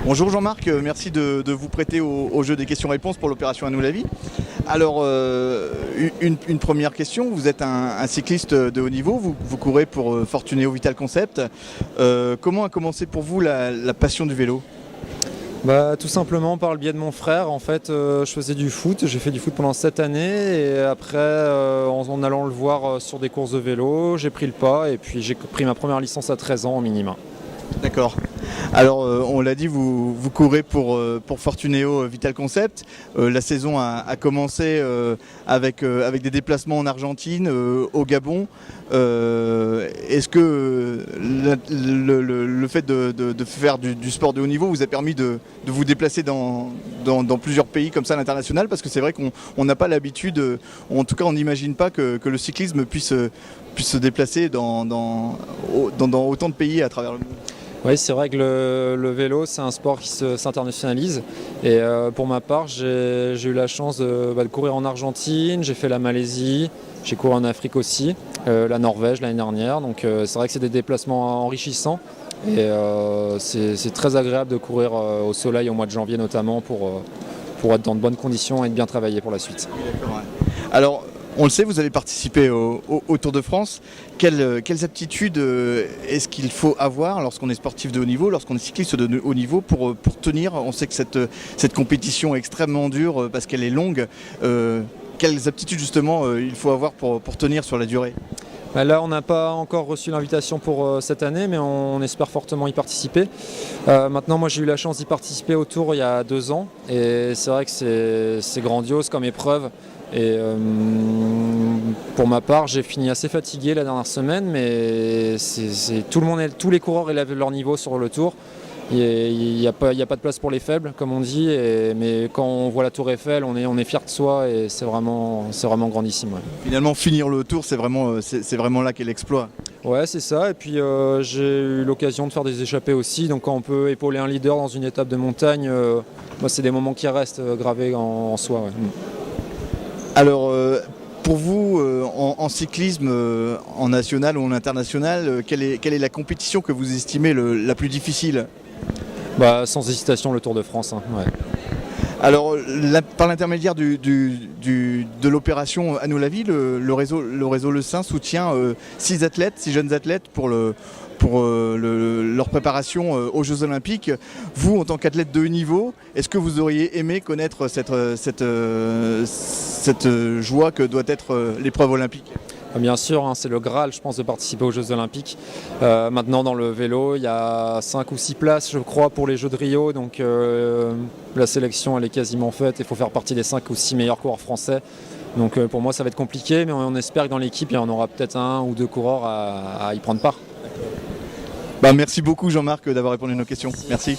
Bonjour Jean-Marc, merci de vous prêter au jeu des questions-réponses pour l'opération À nous la vie. Alors, une première question, vous êtes un cycliste de haut niveau, vous courez pour Fortunéo Vital Concept. Comment a commencé pour vous la passion du vélo ? Tout simplement par le biais de mon frère. En fait, je faisais du foot, j'ai fait du foot pendant 7 années et après, en allant le voir sur des courses de vélo, j'ai pris le pas et puis j'ai pris ma première licence à 13 ans en minima. D'accord. Alors, on l'a dit, vous courez pour Fortunéo Vital Concept. La saison a commencé avec des déplacements en Argentine, au Gabon. Est-ce que le fait de faire du sport de haut niveau vous a permis de vous déplacer dans plusieurs pays comme ça à l'international? Parce que c'est vrai qu'on n'a pas l'habitude, en tout cas on n'imagine pas que le cyclisme puisse se déplacer dans autant de pays à travers le monde. Oui, c'est vrai que le vélo, c'est un sport qui s'internationalise. Et pour ma part, j'ai eu la chance de courir en Argentine, j'ai fait la Malaisie, j'ai couru en Afrique aussi, la Norvège l'année dernière. Donc c'est vrai que c'est des déplacements enrichissants. Et c'est très agréable de courir au soleil au mois de janvier notamment pour être dans de bonnes conditions et de bien travailler pour la suite. Oui, d'accord, ouais. Alors, on le sait, vous allez participer au Tour de France. Quelles aptitudes est-ce qu'il faut avoir lorsqu'on est sportif de haut niveau, lorsqu'on est cycliste de haut niveau pour tenir? On sait que cette compétition est extrêmement dure parce qu'elle est longue. Quelles aptitudes justement il faut avoir pour tenir sur la durée? Là, on n'a pas encore reçu l'invitation pour cette année, mais on espère fortement y participer. Maintenant, moi, j'ai eu la chance d'y participer au Tour il y a 2 ans, et c'est vrai que c'est grandiose comme épreuve. Et pour ma part, j'ai fini assez fatigué la dernière semaine, mais tous les coureurs élèvent leur niveau sur le Tour. Il n'y a pas de place pour les faibles, comme on dit, mais quand on voit la Tour Eiffel, on est fier de soi et c'est vraiment grandissime. Ouais. Finalement, finir le Tour, c'est vraiment là qu'est l'exploit. Ouais, c'est ça. Et puis j'ai eu l'occasion de faire des échappées aussi. Donc quand on peut épauler un leader dans une étape de montagne, c'est des moments qui restent gravés en soi. Ouais. Alors, pour vous, en cyclisme, en national ou en international, quelle est la compétition que vous estimez la plus difficile ? Sans hésitation, le Tour de France. Hein, ouais. Alors, par l'intermédiaire de l'opération À nous la vie, le réseau Le Saint soutient 6 jeunes athlètes pour leur préparation aux Jeux Olympiques. Vous, en tant qu'athlète de haut niveau, est-ce que vous auriez aimé connaître cette joie que doit être l'épreuve olympique ? Bien sûr, hein, c'est le Graal, je pense, de participer aux Jeux Olympiques. Maintenant, dans le vélo, il y a 5 ou 6 places, je crois, pour les Jeux de Rio. Donc la sélection, elle est quasiment faite. Il faut faire partie des 5 ou 6 meilleurs coureurs français. Donc pour moi, ça va être compliqué, mais on espère que dans l'équipe, il y en aura peut-être 1 ou 2 coureurs à y prendre part. Merci beaucoup Jean-Marc d'avoir répondu à nos questions. Merci.